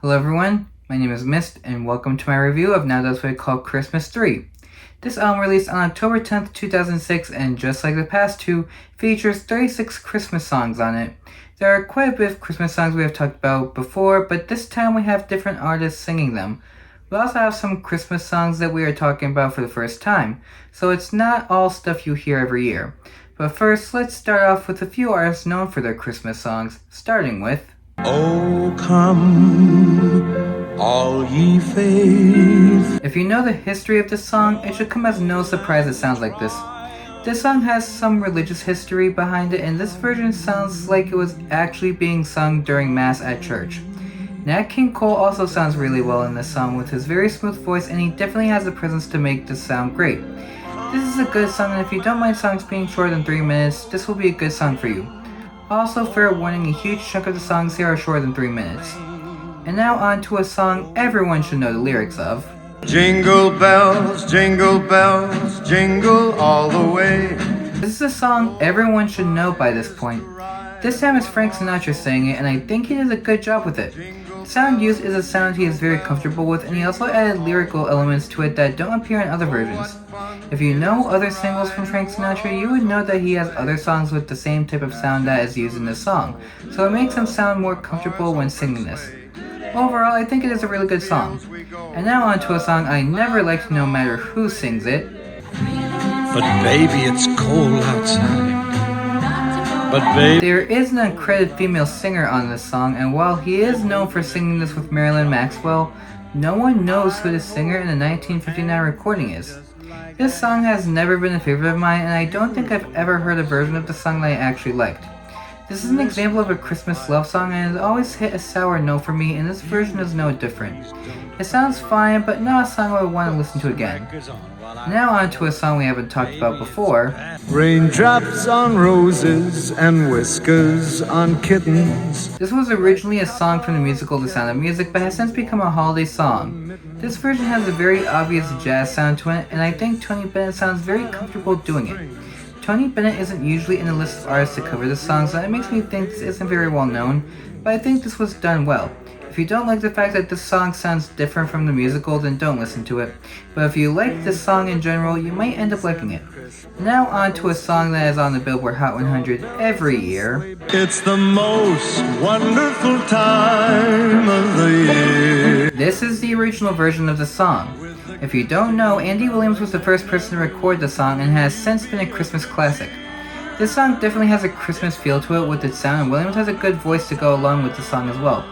Hello everyone, my name is Mist and welcome to my review of Now That's What I Call Christmas 3. This album released on October 10th, 2006 and just like the past two, features 36 Christmas songs on it. There are quite a bit of Christmas songs we have talked about before, but this time we have different artists singing them. We also have some Christmas songs that we are talking about for the first time, so it's not all stuff you hear every year. But first, let's start off with a few artists known for their Christmas songs, starting with Oh, come, all ye faithful. If you know the history of this song, it should come as no surprise it sounds like this. This song has some religious history behind it, and this version sounds like it was actually being sung during Mass at church. Nat King Cole also sounds really well in this song with his very smooth voice, and he definitely has the presence to make this sound great. This is a good song, and if you don't mind songs being shorter than 3 minutes, this will be a good song for you. Also, fair warning, a huge chunk of the songs here are shorter than 3 minutes. And now on to a song everyone should know the lyrics of. Jingle bells, jingle all the way. This is a song everyone should know by this point. This time it's Frank Sinatra saying it, and I think he did a good job with it. The sound used is a sound he is very comfortable with, and he also added lyrical elements to it that don't appear in other versions. If you know other singles from Frank Sinatra, you would know that he has other songs with the same type of sound that is used in this song, so it makes him sound more comfortable when singing this. Overall, I think it is a really good song. And now on to a song I never liked no matter who sings it. But baby, it's cold outside. But baby, There is an uncredited female singer on this song, and while he is known for singing this with Marilyn Maxwell, no one knows who the singer in the 1959 recording is. This song has never been a favorite of mine, and I don't think I've ever heard a version of the song that I actually liked. This is an example of a Christmas love song, and it always hit a sour note for me, and this version is no different. It sounds fine, but not a song I would want to listen to again. Now on to a song we haven't talked about before. raindrops on roses and whiskers on kittens. This was originally a song from the musical The Sound of Music, but has since become a holiday song. This version has a very obvious jazz sound to it, and I think Tony Bennett sounds very comfortable doing it. Tony Bennett isn't usually in the list of artists to cover this song, so it makes me think this isn't very well known, but I think this was done well. If you don't like the fact that this song sounds different from the musical, then don't listen to it. But if you like this song in general, you might end up liking it. Now on to a song that is on the Billboard Hot 100 every year. It's the most wonderful time of the year. This is the original version of the song. If you don't know, Andy Williams was the first person to record the song and has since been a Christmas classic. This song definitely has a Christmas feel to it with its sound, and Williams has a good voice to go along with the song as well.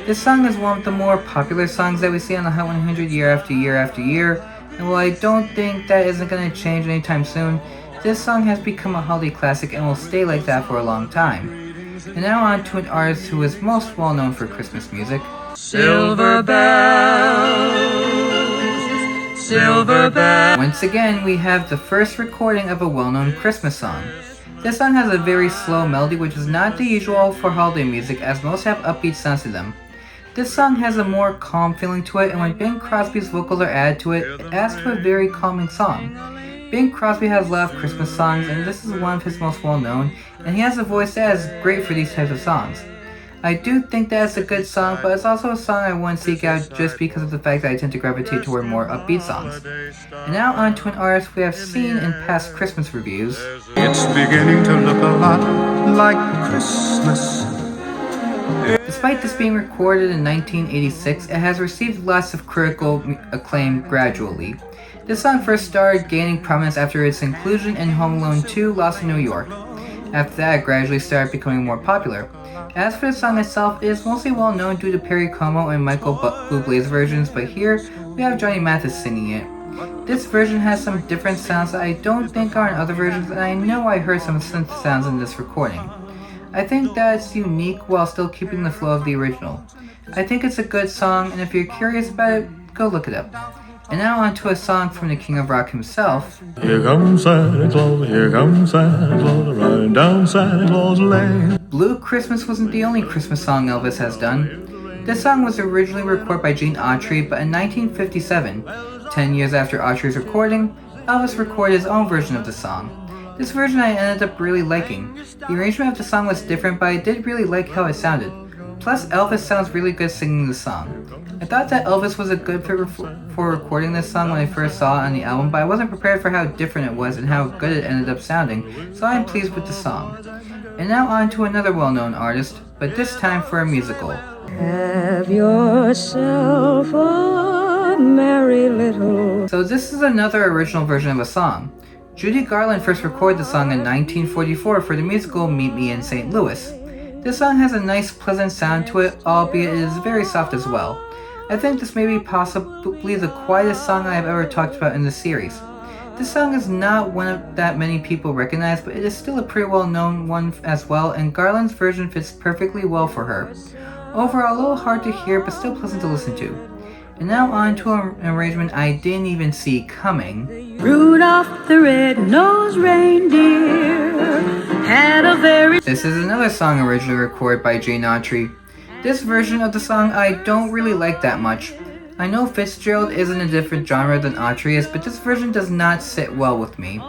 This song is one of the more popular songs that we see on the Hot 100 year after year after year, and while I don't think that isn't going to change anytime soon, this song has become a holiday classic and will stay like that for a long time. And now on to an artist who is most well known for Christmas music. Silver bells, silver bells. Once again, we have the first recording of a well-known Christmas song. This song has a very slow melody, which is not the usual for holiday music, as most have upbeat sounds to them. This song has a more calm feeling to it, and when Bing Crosby's vocals are added to it, it adds to a very calming song. Bing Crosby has a lot of Christmas songs, and this is one of his most well-known, and he has a voice that is great for these types of songs. I do think that it's a good song, but it's also a song I wouldn't seek out just because of the fact that I tend to gravitate toward more upbeat songs. And now on to an artist we have seen in past Christmas reviews. It's beginning to look a lot like Christmas. Despite this being recorded in 1986, it has received lots of critical acclaim gradually. This song first started gaining prominence after its inclusion in Home Alone 2 Lost in New York. After that, it gradually started becoming more popular. As for the song itself, it is mostly well known due to Perry Como and Michael Bublé's versions, but here we have Johnny Mathis singing it. This version has some different sounds that I don't think are in other versions, and I know I heard some synth sounds in this recording. I think that it's unique while still keeping the flow of the original. I think it's a good song, and if you're curious about it, go look it up. And now on to a song from the King of Rock himself. Here comes Santa Claus, riding down Santa Claus Lane. Blue Christmas wasn't the only Christmas song Elvis has done. This song was originally recorded by Gene Autry, but in 1957, 10 years after Autry's recording, Elvis recorded his own version of the song. This version I ended up really liking. The arrangement of the song was different, but I did really like how it sounded. Plus, Elvis sounds really good singing the song. I thought that Elvis was a good fit for recording this song when I first saw it on the album, but I wasn't prepared for how different it was and how good it ended up sounding, so I'm pleased with the song. And now on to another well-known artist, but this time for a musical. Have yourself a merry little... So this is another original version of a song. Judy Garland first recorded the song in 1944 for the musical Meet Me in St. Louis. This song has a nice, pleasant sound to it, albeit it is very soft as well. I think this may be possibly the quietest song I have ever talked about in the series. This song is not one that many people recognize, but it is still a pretty well-known one as well, and Garland's version fits perfectly well for her. Overall, a little hard to hear, but still pleasant to listen to. And now on to an arrangement I didn't even see coming. Rudolph the red-nosed reindeer had a very... This is another song originally recorded by Autry. This version of the song I don't really like that much. I know Fitzgerald is in a different genre than Autry is, but this version does not sit well with me.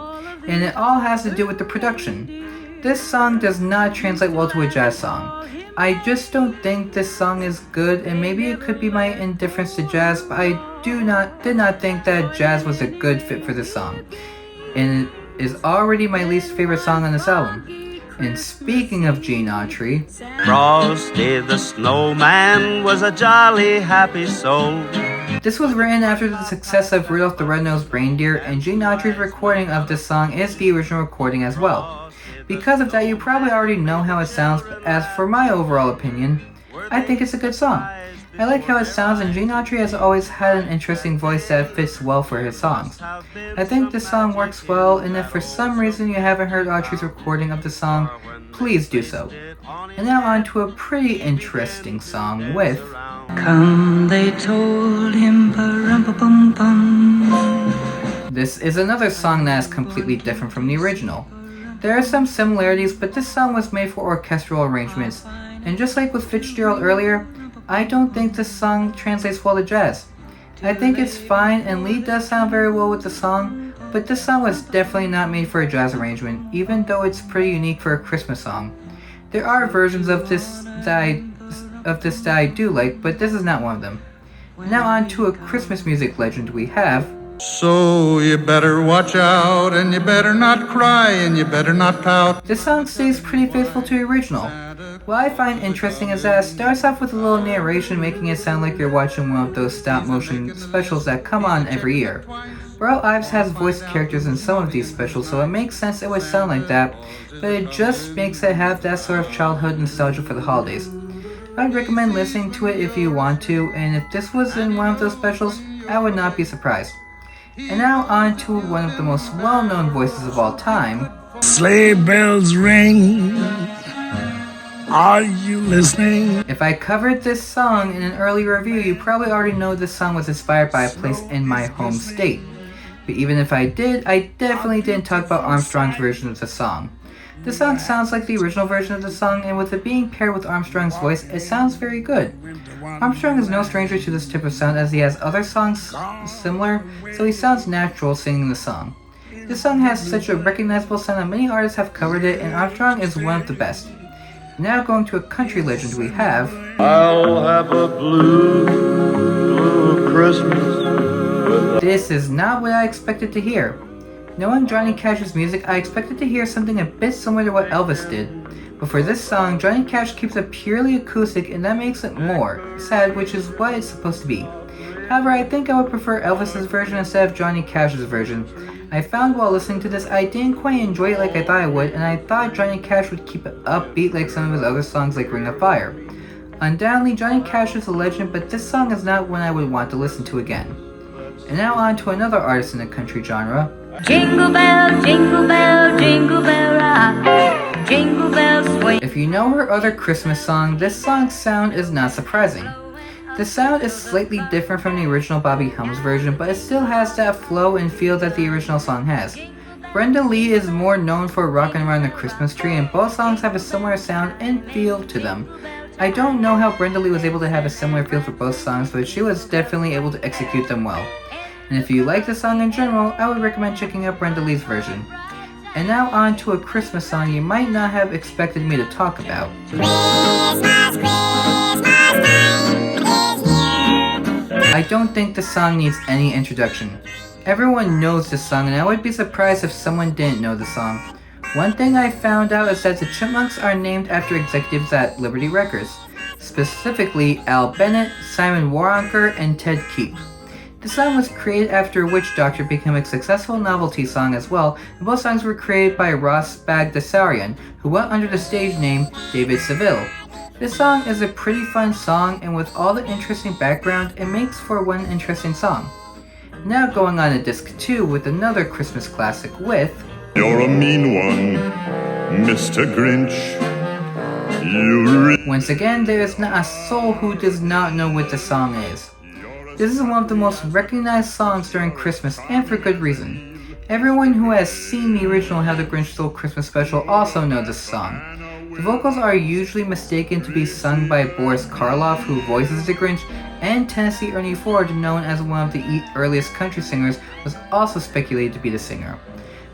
And it all has to do with the production. This song does not translate well to a jazz song. I just don't think this song is good, and maybe it could be my indifference to jazz, but I did not think that jazz was a good fit for this song. And it is already my least favorite song on this album. And speaking of Autry, Frosty the Snowman was a jolly happy soul. This was written after the success of Rudolph the Red-Nosed Reindeer, and Autry's recording of this song is the original recording as well. Because of that, you probably already know how it sounds, but as for my overall opinion, I think it's a good song. I like how it sounds, and Autry has always had an interesting voice that fits well for his songs. I think this song works well, and if for some reason you haven't heard Autry's recording of the song, please do so. And now on to a pretty interesting song with... Come, they told him, pa-rum-pa-bum-bum. This is another song that is completely different from the original. There are some similarities, but this song was made for orchestral arrangements, and just like with Fitzgerald earlier, I don't think this song translates well to jazz. I think it's fine, and Lee does sound very well with the song, but this song was definitely not made for a jazz arrangement, even though it's pretty unique for a Christmas song. There are versions of this that I do like, but this is not one of them. Now on to a Christmas music legend we have. So you better watch out, and you better not cry, and you better not pout. This song stays pretty faithful to the original. What I find interesting is that it starts off with a little narration making it sound like you're watching one of those stop-motion specials that come on every year. Burl Ives has voiced characters in some of these specials, so it makes sense it would sound like that, but it just makes it have that sort of childhood nostalgia for the holidays. I'd recommend listening to it if you want to, and if this was in one of those specials, I would not be surprised. And now on to one of the most well-known voices of all time. Sleigh bells ring. Are you listening? If I covered this song in an early review, you probably already know this song was inspired by a place in my home state. But even if I did, I definitely didn't talk about Armstrong's version of the song. The song sounds like the original version of the song, and with it being paired with Armstrong's voice, it sounds very good. Armstrong is no stranger to this type of sound, as he has other songs similar, so he sounds natural singing the song. This song has such a recognizable sound that many artists have covered it, and Armstrong is one of the best. Now going to a country legend we have. I'll have a blue Christmas. This is not what I expected to hear. Knowing Johnny Cash's music, I expected to hear something a bit similar to what Elvis did. But for this song, Johnny Cash keeps it purely acoustic, and that makes it more sad, which is what it's supposed to be. However, I think I would prefer Elvis's version instead of Johnny Cash's version. I found while listening to this, I didn't quite enjoy it like I thought I would, and I thought Johnny Cash would keep it upbeat like some of his other songs like Ring of Fire. Undoubtedly, Johnny Cash is a legend, but this song is not one I would want to listen to again. And now on to another artist in the country genre. Jingle bell, jingle bell, jingle bell rock. Jingle bells swing. If you know her other Christmas song, this song's sound is not surprising. The sound is slightly different from the original Bobby Helms version, but it still has that flow and feel that the original song has. Brenda Lee is more known for rocking around the Christmas tree, and both songs have a similar sound and feel to them. I don't know how Brenda Lee was able to have a similar feel for both songs, but she was definitely able to execute them well. And if you like the song in general, I would recommend checking out Brenda Lee's version. And now on to a Christmas song you might not have expected me to talk about. Christmas, Christmas. I don't think the song needs any introduction. Everyone knows this song, and I would be surprised if someone didn't know the song. One thing I found out is that the Chipmunks are named after executives at Liberty Records, specifically Al Bennett, Simon Waronker, and Ted Keep. The song was created after a witch doctor became a successful novelty song as well, and both songs were created by Ross Bagdasarian, who went under the stage name David Seville. This song is a pretty fun song, and with all the interesting background, it makes for one interesting song. Now going on to disc 2 with another Christmas classic with You're a mean one, Mr. Grinch. Once again, there is not a soul who does not know what the song is. This is one of the most recognized songs during Christmas, and for good reason. Everyone who has seen the original How the Grinch Stole Christmas special also knows this song. The vocals are usually mistaken to be sung by Boris Karloff, who voices the Grinch, and Tennessee Ernie Ford, known as one of the earliest country singers, was also speculated to be the singer.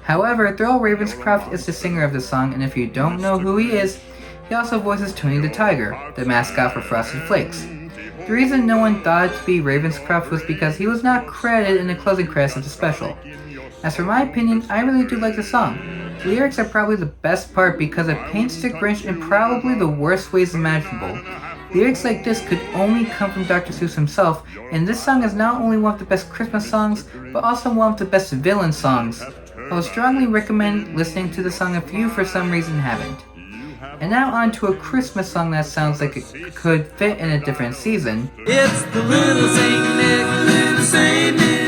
However, Thurl Ravenscroft is the singer of the song, and if you don't know who he is, he also voices Tony the Tiger, the mascot for Frosted Flakes. The reason no one thought it to be Ravenscroft was because he was not credited in the closing credits of the special. As for my opinion, I really do like the song. The lyrics are probably the best part because it paints the Grinch in probably the worst ways imaginable. Lyrics like this could only come from Dr. Seuss himself, and this song is not only one of the best Christmas songs, but also one of the best villain songs. I would strongly recommend listening to the song if you for some reason haven't. And now on to a Christmas song that sounds like it could fit in a different season. It's the little Saint Nick, little Saint Nick.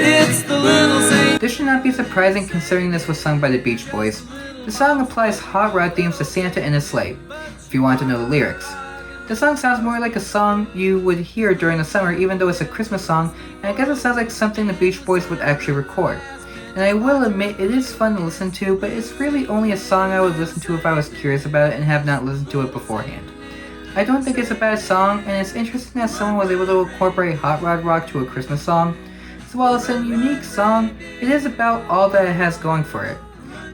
It's the little Saint. This should not be surprising considering this was sung by the Beach Boys. The song applies hot rod themes to Santa and his sleigh, if you want to know the lyrics. The song sounds more like a song you would hear during the summer even though it's a Christmas song, and I guess it sounds like something the Beach Boys would actually record. And I will admit, it is fun to listen to, but it's really only a song I would listen to if I was curious about it and have not listened to it beforehand. I don't think it's a bad song, and it's interesting that someone was able to incorporate hot rod rock to a Christmas song. So while it's a unique song, it is about all that it has going for it.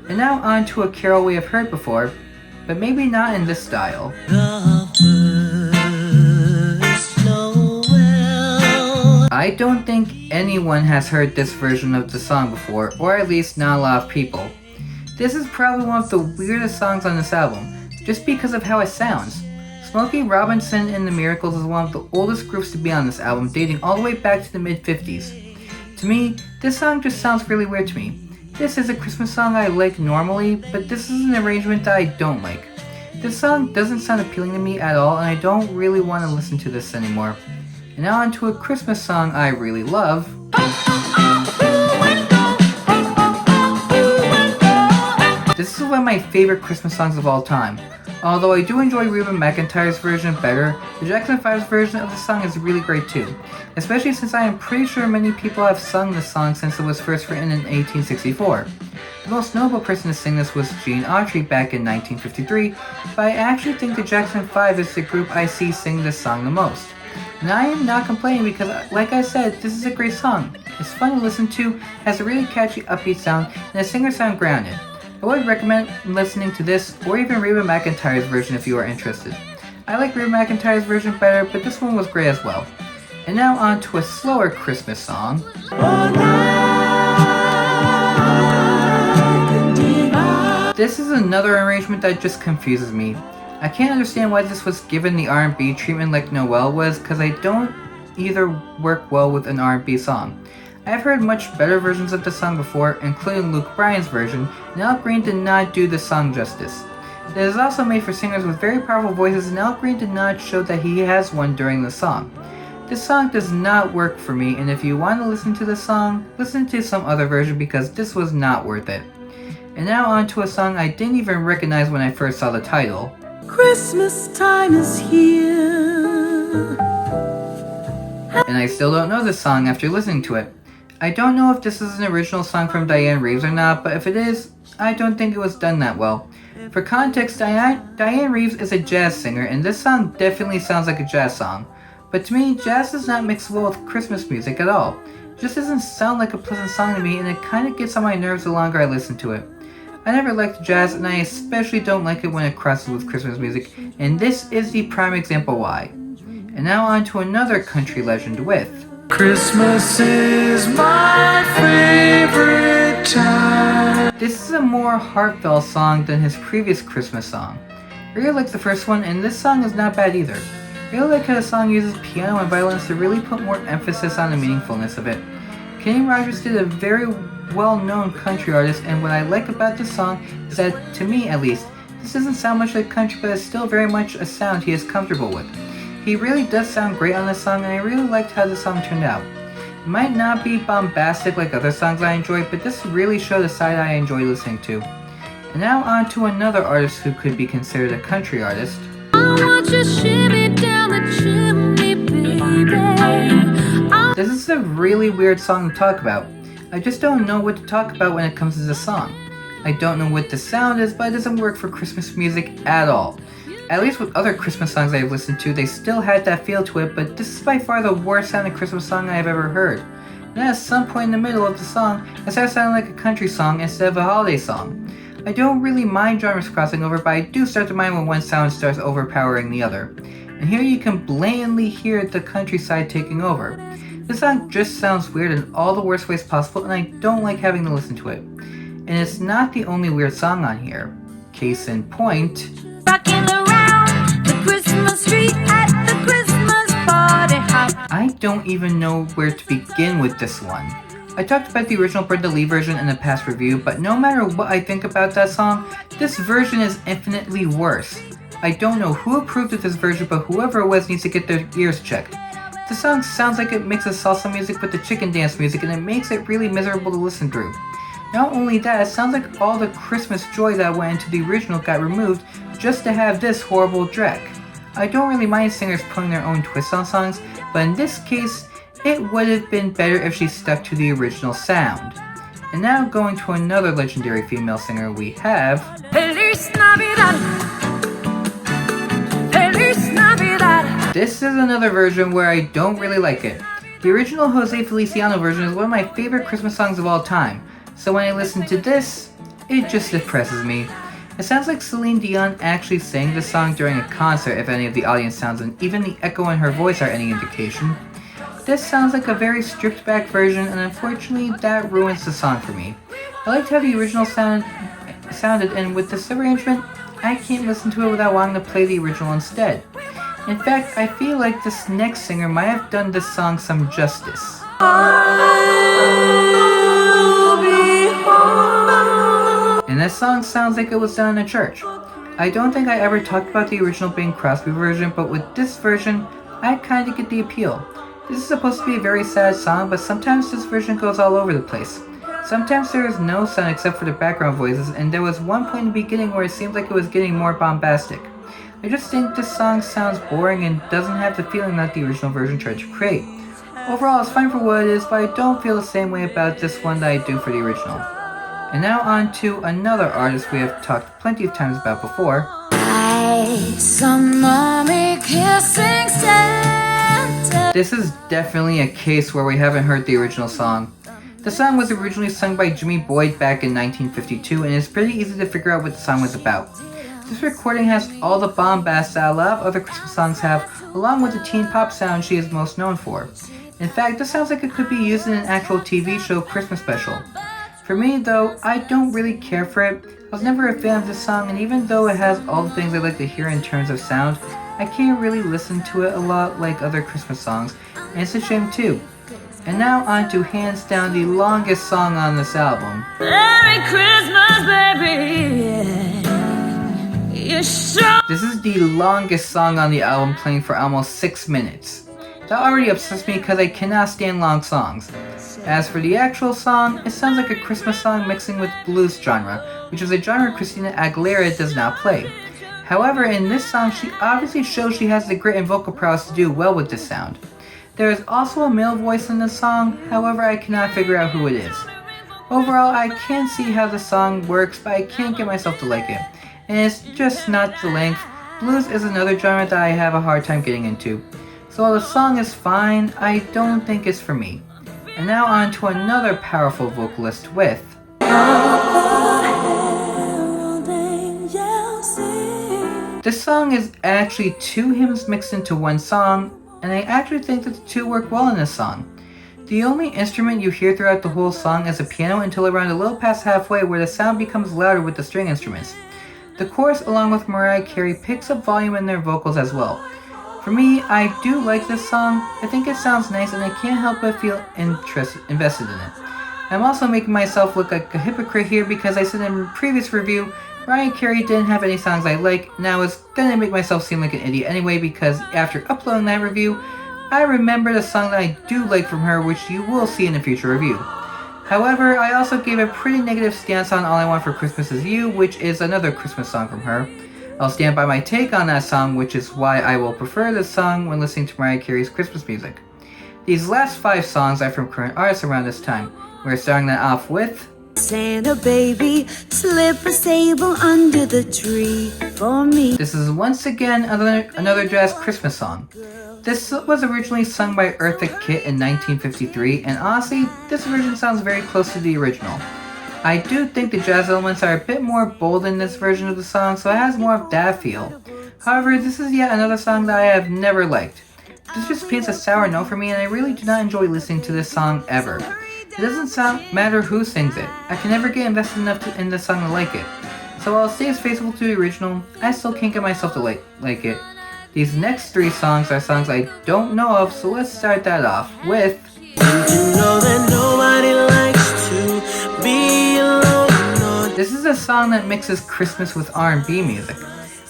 And now on to a carol we have heard before, but maybe not in this style. I don't think anyone has heard this version of the song before, or at least not a lot of people. This is probably one of the weirdest songs on this album, just because of how it sounds. Smokey Robinson and the Miracles is one of the oldest groups to be on this album, dating all the way back to the mid-50s. To me, this song just sounds really weird to me. This is a Christmas song I like normally, but this is an arrangement that I don't like. This song doesn't sound appealing to me at all, and I don't really want to listen to this anymore. And now on to a Christmas song I really love. This is one of my favorite Christmas songs of all time. Although I do enjoy Reba McEntire's version better, the Jackson 5's version of the song is really great too. Especially since I am pretty sure many people have sung this song since it was first written in 1864. The most notable person to sing this was Gene Autry back in 1953, but I actually think the Jackson 5 is the group I see sing this song the most. And I am not complaining because, like I said, this is a great song. It's fun to listen to, has a really catchy upbeat sound, and the singers sound grounded. I would recommend listening to this, or even Reba McEntire's version if you are interested. I like Reba McEntire's version better, but this one was great as well. And now on to a slower Christmas song. This is another arrangement that just confuses me. I can't understand why this was given the R&B treatment like Noel was, because I don't either work well with an R&B song. I have heard much better versions of the song before, including Luke Bryan's version, and Al Green did not do the song justice. It is also made for singers with very powerful voices, and Al Green did not show that he has one during the song. This song does not work for me, and if you want to listen to the song, listen to some other version because this was not worth it. And now on to a song I didn't even recognize when I first saw the title. Christmas time is here. And I still don't know this song after listening to it. I don't know if this is an original song from Diane Reeves or not, but if it is, I don't think it was done that well. For context, Diane Reeves is a jazz singer, and this song definitely sounds like a jazz song. But to me, jazz does not mix well with Christmas music at all. It just doesn't sound like a pleasant song to me, and it kind of gets on my nerves the longer I listen to it. I never liked jazz, and I especially don't like it when it crosses with Christmas music, and this is the prime example why. And now on to another country legend with Christmas is my favorite time. This is a more heartfelt song than his previous Christmas song. I really like the first one, and this song is not bad either. I really like how the song uses piano and violins to really put more emphasis on the meaningfulness of it. Kenny Rogers did a very well-known country artist, and what I like about this song is that, to me at least, this doesn't sound much like country, but it's still very much a sound he is comfortable with. He really does sound great on this song, and I really liked how the song turned out. It might not be bombastic like other songs I enjoy, but this really showed a side I enjoy listening to. And now on to another artist who could be considered a country artist. This is a really weird song to talk about. I just don't know what to talk about when it comes to this song. I don't know what the sound is, but it doesn't work for Christmas music at all. At least with other Christmas songs I've listened to, they still had that feel to it, but this is by far the worst sounding Christmas song I have ever heard. And at some point in the middle of the song, it starts sounding like a country song instead of a holiday song. I don't really mind genres crossing over, but I do start to mind when one sound starts overpowering the other. And here you can blatantly hear the countryside taking over. This song just sounds weird in all the worst ways possible, and I don't like having to listen to it. And it's not the only weird song on here. Case in point, I don't even know where to begin with this one. I talked about the original Brenda version in a past review, but no matter what I think about that song, this version is infinitely worse. I don't know who approved of this version, but whoever it was needs to get their ears checked. The song sounds like it mixes salsa music with the chicken dance music, and it makes it really miserable to listen through. Not only that, it sounds like all the Christmas joy that went into the original got removed just to have this horrible dreck. I don't really mind singers putting their own twists on songs, but in this case, it would have been better if she stuck to the original sound. And now going to another legendary female singer we have, this is another version where I don't really like it. The original Jose Feliciano version is one of my favorite Christmas songs of all time, so when I listen to this, it just depresses me. It sounds like Celine Dion actually sang this song during a concert if any of the audience sounds and even the echo in her voice are any indication. This sounds like a very stripped back version, and unfortunately that ruins the song for me. I liked how the original sounded, and with this arrangement, I can't listen to it without wanting to play the original instead. In fact, I feel like this next singer might have done this song some justice. And this song sounds like it was done in a church. I don't think I ever talked about the original Bing Crosby version, but with this version, I kinda get the appeal. This is supposed to be a very sad song, but sometimes this version goes all over the place. Sometimes there is no sound except for the background voices, and there was one point in the beginning where it seemed like it was getting more bombastic. I just think this song sounds boring and doesn't have the feeling that the original version tried to create. Overall, it's fine for what it is, but I don't feel the same way about this one that I do for the original. And now on to another artist we have talked plenty of times about before. This is definitely a case where we haven't heard the original song. The song was originally sung by Jimmy Boyd back in 1952, and it's pretty easy to figure out what the song was about. This recording has all the bombast that a lot of other Christmas songs have, along with the teen pop sound she is most known for. In fact, this sounds like it could be used in an actual TV show Christmas special. For me, though, I don't really care for it. I was never a fan of this song, and even though it has all the things I like to hear in terms of sound, I can't really listen to it a lot like other Christmas songs, and it's a shame too. And now on to hands down the longest song on this album. Merry Christmas, baby. This is the longest song on the album, playing for almost 6 minutes. That already upsets me because I cannot stand long songs. As for the actual song, it sounds like a Christmas song mixing with blues genre, which is a genre Christina Aguilera does not play. However, in this song, she obviously shows she has the grit and vocal prowess to do well with this sound. There is also a male voice in the song, however I cannot figure out who it is. Overall, I can see how the song works, but I can't get myself to like it. And it's just not the length. Blues is another genre that I have a hard time getting into. So while the song is fine, I don't think it's for me. And now on to another powerful vocalist with This song is actually 2 hymns mixed into one song, and I actually think that the two work well in this song. The only instrument you hear throughout the whole song is the piano until around a little past halfway where the sound becomes louder with the string instruments. The chorus, along with Mariah Carey, picks up volume in their vocals as well. For me, I do like this song. I think it sounds nice and I can't help but feel invested in it. I'm also making myself look like a hypocrite here because I said in a previous review, Mariah Carey didn't have any songs I like, and I was gonna make myself seem like an idiot anyway because after uploading that review, I remembered a song that I do like from her, which you will see in a future review. However, I also gave a pretty negative stance on All I Want for Christmas Is You, which is another Christmas song from her. I'll stand by my take on that song, which is why I will prefer this song when listening to Mariah Carey's Christmas music. These last 5 songs are from current artists around this time. We're starting that off with Santa baby, slip a sable under the tree for me. This is once again another jazz Christmas song. This was originally sung by Eartha Kitt in 1953, and honestly, this version sounds very close to the original. I do think the jazz elements are a bit more bold in this version of the song, so it has more of that feel. However, this is yet another song that I have never liked. This just paints a sour note for me, and I really do not enjoy listening to this song ever. It doesn't matter who sings it. I can never get invested enough in the song to like it. So while it stays faithful to the original, I still can't get myself to like it. These next 3 songs are songs I don't know of, so let's start that off with This is a song that mixes Christmas with R&B music.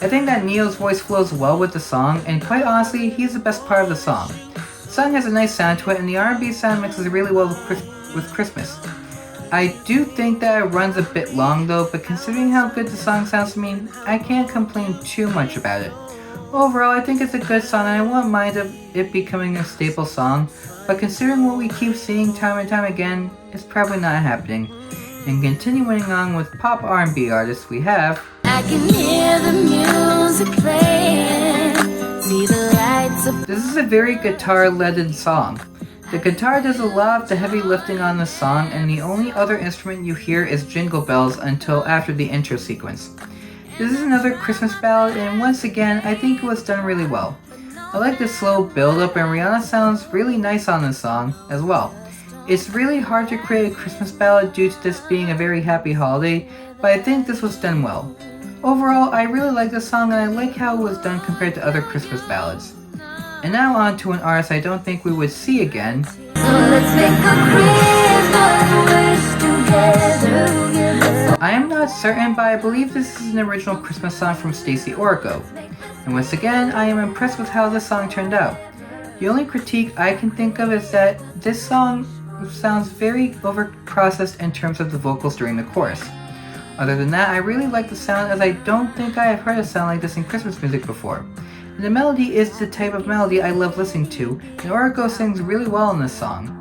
I think that Neo's voice flows well with the song, and quite honestly, he's the best part of the song. The song has a nice sound to it, and the R&B sound mixes really well with Christmas. I do think that it runs a bit long though, but considering how good the song sounds to me, I can't complain too much about it. Overall, I think it's a good song and I won't mind it becoming a staple song, but considering what we keep seeing time and time again, it's probably not happening. And continuing on with pop R&B artists, we have I can hear the music playing, see the lights of... This is a very guitar-led song. The guitar does a lot of the heavy lifting on the song, and the only other instrument you hear is Jingle Bells until after the intro sequence. This is another Christmas ballad, and once again, I think it was done really well. I like the slow build-up, and Rihanna sounds really nice on this song as well. It's really hard to create a Christmas ballad due to this being a very happy holiday, but I think this was done well. Overall, I really like this song and I like how it was done compared to other Christmas ballads. And now on to an artist I don't think we would see again. So let's make a Christmas wish together. I am not certain, but I believe this is an original Christmas song from Stacie Orrico. And once again, I am impressed with how this song turned out. The only critique I can think of is that this song sounds very over-processed in terms of the vocals during the chorus. Other than that, I really like the sound as I don't think I have heard a sound like this in Christmas music before. And the melody is the type of melody I love listening to, and Orrico sings really well in this song.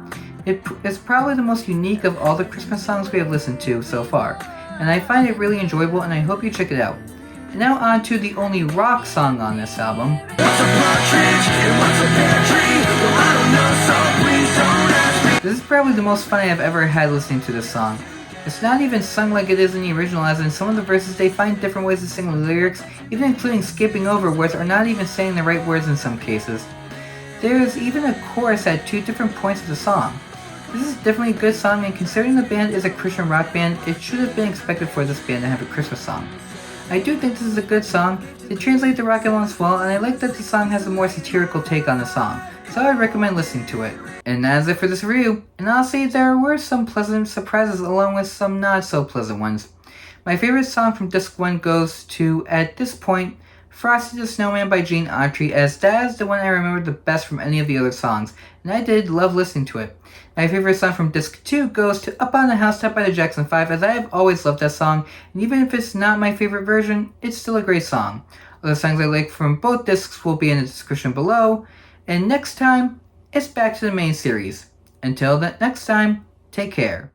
It is probably the most unique of all the Christmas songs we have listened to so far, and I find it really enjoyable and I hope you check it out. And now on to the only rock song on this album. This is probably the most fun I have ever had listening to this song. It's not even sung like it is in the original, as in some of the verses they find different ways to sing the lyrics, even including skipping over words or not even saying the right words in some cases. There is even a chorus at 2 different points of the song. This is definitely a good song, and considering the band is a Christian rock band, it should have been expected for this band to have a Christmas song. I do think this is a good song. They translate the rock elements well, and I like that the song has a more satirical take on the song, so I would recommend listening to it. And that is it for this review, and honestly, there were some pleasant surprises along with some not so pleasant ones. My favorite song from Disc 1 goes to, at this point, Frosty the Snowman by Autry, as that is the one I remember the best from any of the other songs, and I did love listening to it. My favorite song from Disc 2 goes to Up on the Housetop by the Jackson 5, as I have always loved that song, and even if it's not my favorite version, it's still a great song. Other songs I like from both discs will be in the description below, and next time, it's back to the main series. Until next time, take care.